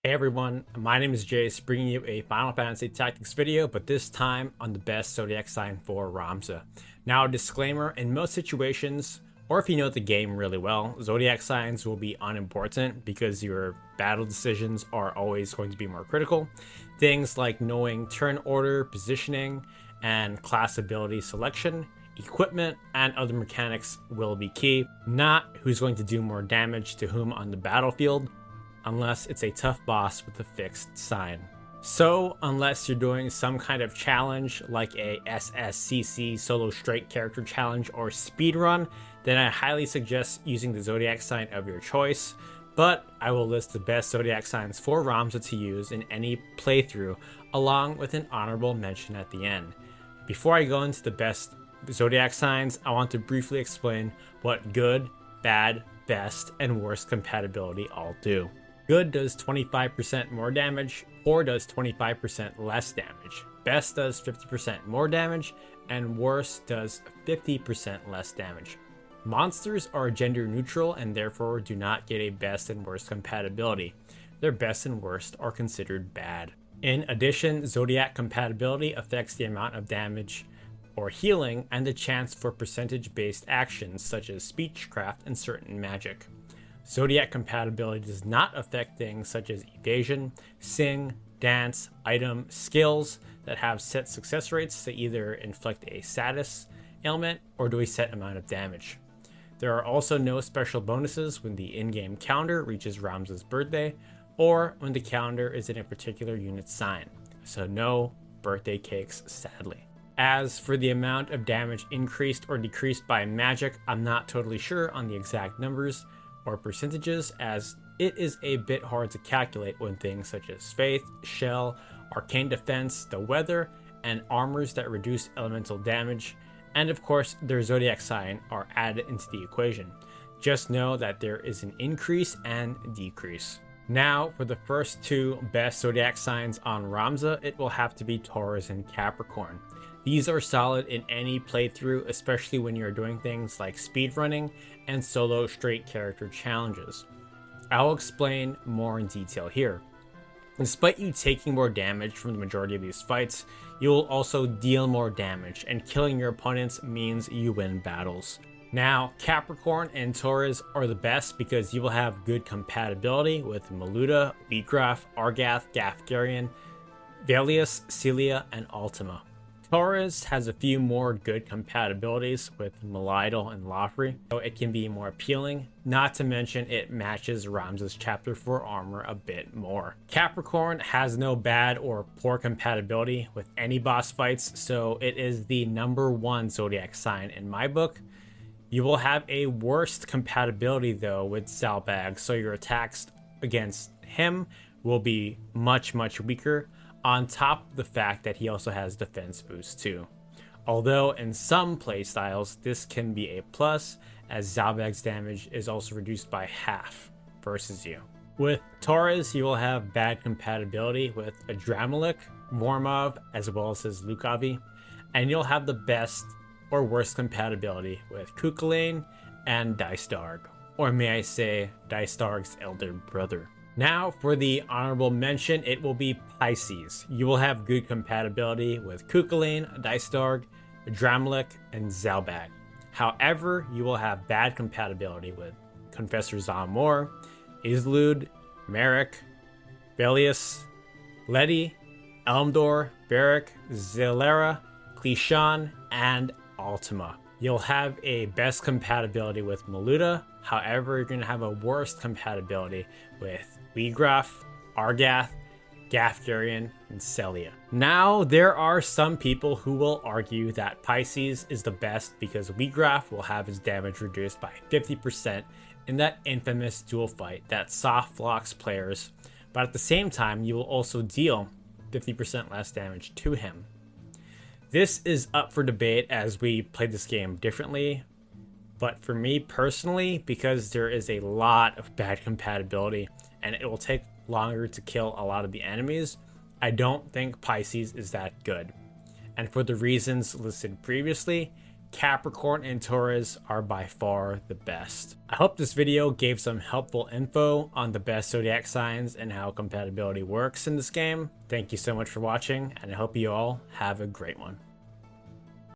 Hey everyone, my name is Jace, bringing you a Final Fantasy Tactics video, but this time on the best Zodiac sign for Ramza. Now, a disclaimer, in most situations, or if you know the game really well, Zodiac signs will be unimportant because your battle decisions are always going to be more critical. Things like knowing turn order, positioning, and class ability selection, equipment, and other mechanics will be key, not who's going to do more damage to whom on the battlefield, unless it's a tough boss with a fixed sign. So, unless you're doing some kind of challenge like a SSCC solo straight character challenge or speedrun, then I highly suggest using the Zodiac sign of your choice. But I will list the best Zodiac signs for Ramza to use in any playthrough, along with an honorable mention at the end. Before I go into the best Zodiac signs, I want to briefly explain what good, bad, best, and worst compatibility all do. Good does 25% more damage, poor does 25% less damage, best does 50% more damage, and worst does 50% less damage. Monsters are gender neutral and therefore do not get a best and worst compatibility. Their best and worst are considered bad. In addition, Zodiac compatibility affects the amount of damage or healing and the chance for percentage-based actions such as speechcraft and certain magic. Zodiac compatibility does not affect things such as evasion, sing, dance, item, skills that have set success rates to either inflict a status ailment or do a set amount of damage. There are also no special bonuses when the in-game calendar reaches Ramza's birthday or when the calendar is in a particular unit sign, so no birthday cakes, sadly. As for the amount of damage increased or decreased by magic, I'm not totally sure on the exact numbers or percentages, as it is a bit hard to calculate when things such as faith, shell, arcane defense, the weather, and armors that reduce elemental damage, and of course their Zodiac sign are added into the equation. Just know that there is an increase and decrease. Now, for the first two best Zodiac signs on Ramza, it will have to be Taurus and Capricorn. These are solid in any playthrough, especially when you're doing things like speedrunning and solo straight character challenges. I'll explain more in detail here. Despite you taking more damage from the majority of these fights, you will also deal more damage, and killing your opponents means you win battles. Now, Capricorn and Taurus are the best because you will have good compatibility with Maluda, Wheatgraph, Argath, Gafgarian, Velius, Celia, and Ultima. Taurus has a few more good compatibilities with Melidel and Lofri, so it can be more appealing, not to mention it matches Ramza's chapter 4 armor a bit more. Capricorn has no bad or poor compatibility with any boss fights, so it is the #1 Zodiac sign in my book. You will have a worst compatibility though with Zalbag, so your attacks against him will be much weaker, on top of the fact that he also has defense boost too. Although in some playstyles this can be a plus, as Zalbag's damage is also reduced by half versus you. With Taurus, you will have bad compatibility with Adramalik, Vormov, as well as his Lukavi, and you'll have the best or worst compatibility with Kukulane and Dystarg, or may I say Dystarg's elder brother. Now for the honorable mention, it will be Pisces. You will have good compatibility with Kukulane, Dystarg, Adramalik, and Zalbag. However, you will have bad compatibility with Confessor Zamor, Islud, Merrick, Velius, Letty, Elmdor, Barrick, Zilera, Clishan, and Ultima. You'll have a best compatibility with Maluda, however, you're going to have a worst compatibility with Wheatgraph, Argath, Gafgarian, and Celia. Now, there are some people who will argue that Pisces is the best because Wheatgraph will have his damage reduced by 50% in that infamous duel fight that soft locks players, but at the same time, you will also deal 50% less damage to him. This is up for debate as we play this game differently, but for me personally, because there is a lot of bad compatibility and it will take longer to kill a lot of the enemies, I don't think Pisces is that good. And for the reasons listed previously, Capricorn and Taurus are by far the best. I hope this video gave some helpful info on the best zodiac signs and how compatibility works in this game. Thank you so much for watching, and I hope you all have a great one.